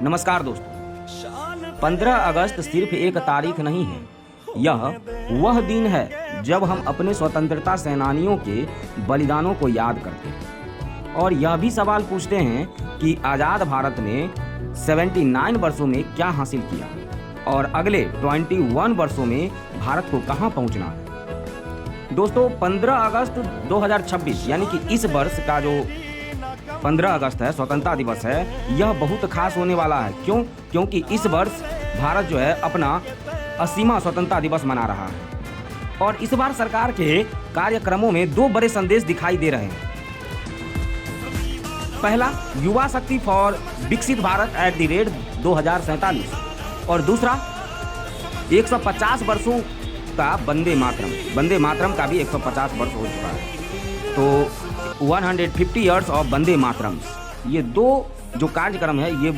नमस्कार दोस्तों, 15 अगस्त सिर्फ एक तारीख नहीं है। यह वह दिन है जब हम अपने स्वतंत्रता सेनानियों के बलिदानों को याद करते हैं और यह भी सवाल पूछते हैं कि आज़ाद भारत ने 79 वर्षों में क्या हासिल किया और अगले 21 वर्षों में भारत को कहां पहुंचना है। दोस्तों, 15 अगस्त 2026 यानी कि इस वर्ष का जो 15 अगस्त है, स्वतंत्रता दिवस है, यह बहुत खास होने वाला है। क्योंकि इस वर्ष भारत जो है अपना 80वां स्वतंत्रता दिवस मना रहा है और इस बार सरकार के कार्यक्रमों में दो बड़े संदेश दिखाई दे रहे हैं। पहला, युवा शक्ति फॉर विकसित भारत @ 2047 और दूसरा 150 वर्षों का वंदे मातरम का भी 150 वर्ष हो चुका है, तो 150 ईयर्स ऑफ वंदे मातरम। ये दो जो कार्यक्रम है ये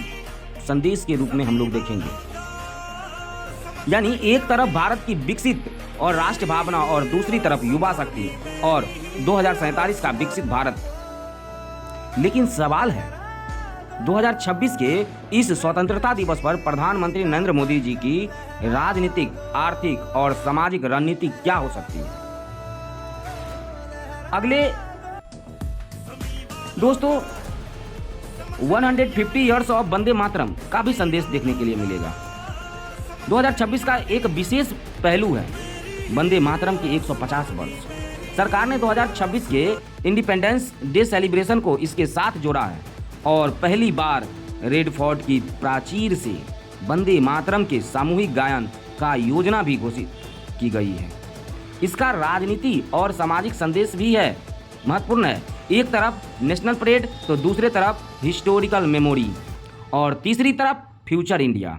संदेश के रूप में हम लोग देखेंगे। यानी एक तरफ भारत की विकसित और राष्ट्र भावना और दूसरी तरफ युवा शक्ति और 2047 का विकसित भारत। लेकिन सवाल है, 2026 के इस स्वतंत्रता दिवस पर प्रधानमंत्री नरेंद्र मोदी जी की राजनीतिक, आर्थिक और सामाजिक रणनीति क्या हो सकती है। अगले दोस्तों 150 ईयर्स ऑफ वंदे मातरम का भी संदेश देखने के लिए मिलेगा। 2026 का एक विशेष पहलू है वंदे मातरम के 150 वर्ष। सरकार ने 2026 के इंडिपेंडेंस डे सेलिब्रेशन को इसके साथ जोड़ा है और पहली बार रेड फोर्ट की प्राचीर से वंदे मातरम के सामूहिक गायन का योजना भी घोषित की गई है। इसका राजनीति और सामाजिक संदेश भी है, महत्वपूर्ण है। एक तरफ नेशनल परेड तो दूसरे तरफ हिस्टोरिकल मेमोरी और तीसरी तरफ फ्यूचर इंडिया।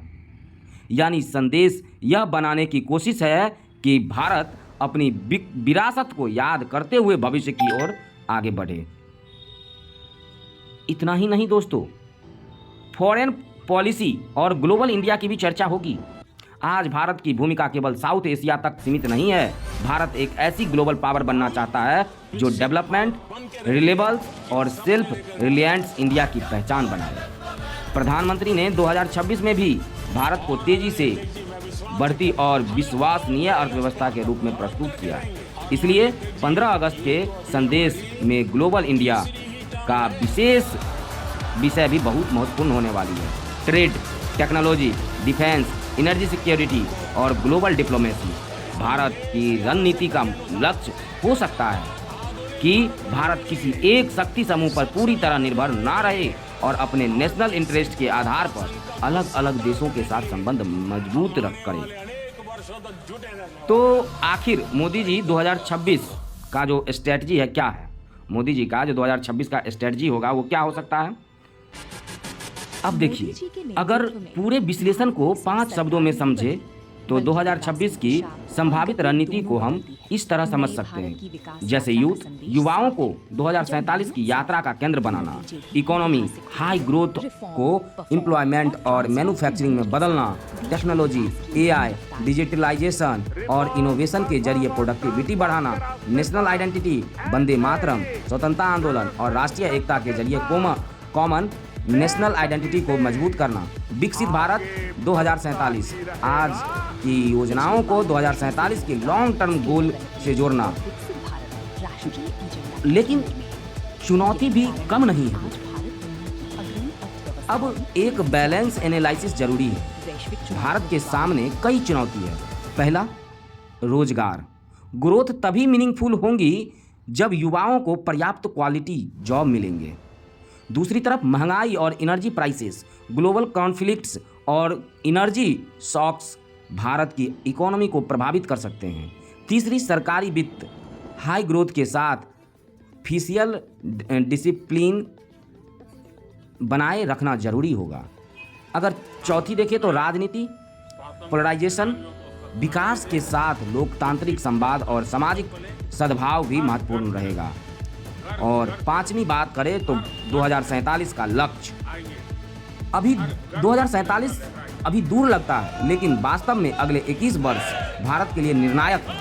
यानी संदेश यह बनाने की कोशिश है कि भारत अपनी विरासत को याद करते हुए भविष्य की ओर आगे बढ़े। इतना ही नहीं दोस्तों, फॉरेन पॉलिसी और ग्लोबल इंडिया की भी चर्चा होगी। आज भारत की भूमिका केवल साउथ एशिया तक सीमित नहीं है। भारत एक ऐसी ग्लोबल पावर बनना चाहता है जो डेवलपमेंट, रिलेबल्स और सेल्फ रिलायंस इंडिया की पहचान बनाए। प्रधानमंत्री ने 2026 में भी भारत को तेजी से बढ़ती और विश्वसनीय अर्थव्यवस्था के रूप में प्रस्तुत किया है। इसलिए 15 अगस्त के संदेश में ग्लोबल इंडिया का विशेष विषय भी बहुत महत्वपूर्ण होने वाली है। Trade, technology, defence, energy security और ग्लोबल डिप्लोमेसी। भारत की रणनीति का लक्ष्य हो सकता है कि भारत किसी एक शक्ति समूह पर पूरी तरह निर्भर ना रहे और अपने नेशनल इंटरेस्ट के आधार पर अलग अलग देशों के साथ संबंध मजबूत करे। तो आखिर मोदी जी 2026 का जो स्ट्रेटजी है क्या है? मोदी जी का जो 2026 का स्ट्रेटजी होगा वो क्या हो सकता है? अब देखिए, अगर पूरे विश्लेषण को 5 शब्दों में समझे तो 2026 की संभावित रणनीति को हम इस तरह समझ सकते हैं, जैसे युवाओं को 2047 की यात्रा का केंद्र बनाना, इकोनॉमी हाई ग्रोथ को एम्प्लॉयमेंट और मैन्युफैक्चरिंग में बदलना, टेक्नोलॉजी, एआई, डिजिटलाइजेशन और इनोवेशन के जरिए प्रोडक्टिविटी बढ़ाना, नेशनल आइडेंटिटी, वंदे मातरम, स्वतंत्रता आंदोलन और राष्ट्रीय एकता के जरिए कॉमन नेशनल आइडेंटिटी को मजबूत करना, विकसित भारत 2047, आज की योजनाओं को 2047 के लॉन्ग टर्म गोल से जोड़ना। लेकिन चुनौती भी कम नहीं है। अब एक बैलेंस एनालिसिस जरूरी है। भारत के सामने कई चुनौती है। पहला, रोजगार। ग्रोथ तभी मीनिंगफुल होंगी जब युवाओं को पर्याप्त क्वालिटी जॉब मिलेंगे। दूसरी तरफ महंगाई और एनर्जी प्राइसेस, ग्लोबल कॉन्फ्लिक्ट्स और एनर्जी शॉक्स भारत की इकोनॉमी को प्रभावित कर सकते हैं। तीसरी, सरकारी वित्त हाई ग्रोथ के साथ फिस्कल डिसिप्लिन बनाए रखना जरूरी होगा। अगर चौथी देखें तो राजनीति, पोलराइजेशन, विकास के साथ लोकतांत्रिक संवाद और सामाजिक सद्भाव भी महत्वपूर्ण रहेगा। और पांचवी बात करें तो 2047 का लक्ष्य। अभी 2047 अभी दूर लगता है, लेकिन वास्तव में अगले 21 वर्ष भारत के लिए निर्णायक है।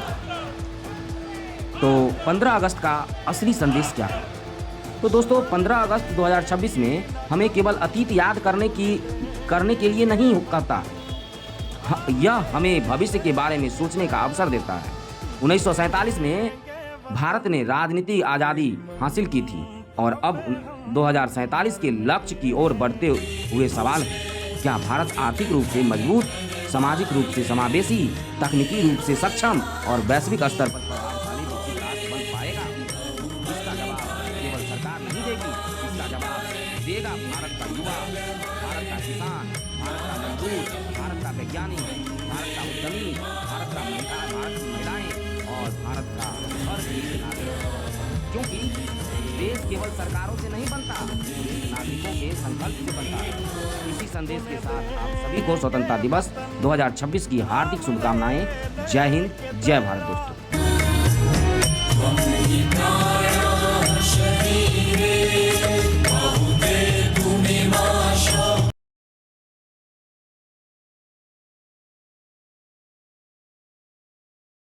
तो 15 अगस्त का असली संदेश क्या है? तो दोस्तों 15 अगस्त 2026 में हमें केवल अतीत याद करने की करने के लिए नहीं कहता, यह हमें भविष्य के बारे में सोचने का अवसर देता है। 1947 में भारत ने राजनीतिक आज़ादी हासिल की थी और अब 2047 के लक्ष्य की ओर बढ़ते हुए सवाल है, क्या भारत आर्थिक रूप से मजबूत, सामाजिक रूप से समावेशी, तकनीकी रूप से सक्षम और वैश्विक स्तर पर प्रभावशाली विकसित राष्ट्र बन पाएगा? इसका जवाब केवल सरकार नहीं देगी, इसका जवाब देगा भारत का युवा, भारत का किसान, भारत का मजदूर, भारत का वैज्ञानिक, भारत का उद्यमी, भारत की महिलाएं और भारत का हर एक नागरिक। क्योंकि देश केवल सरकारों से नहीं बनता, नागरिकों के संकल्प से बनता है। इसी संदेश के साथ आप सभी को स्वतंत्रता दिवस 2026 की हार्दिक शुभकामनाएं। जय हिंद, जय भारत दोस्तों।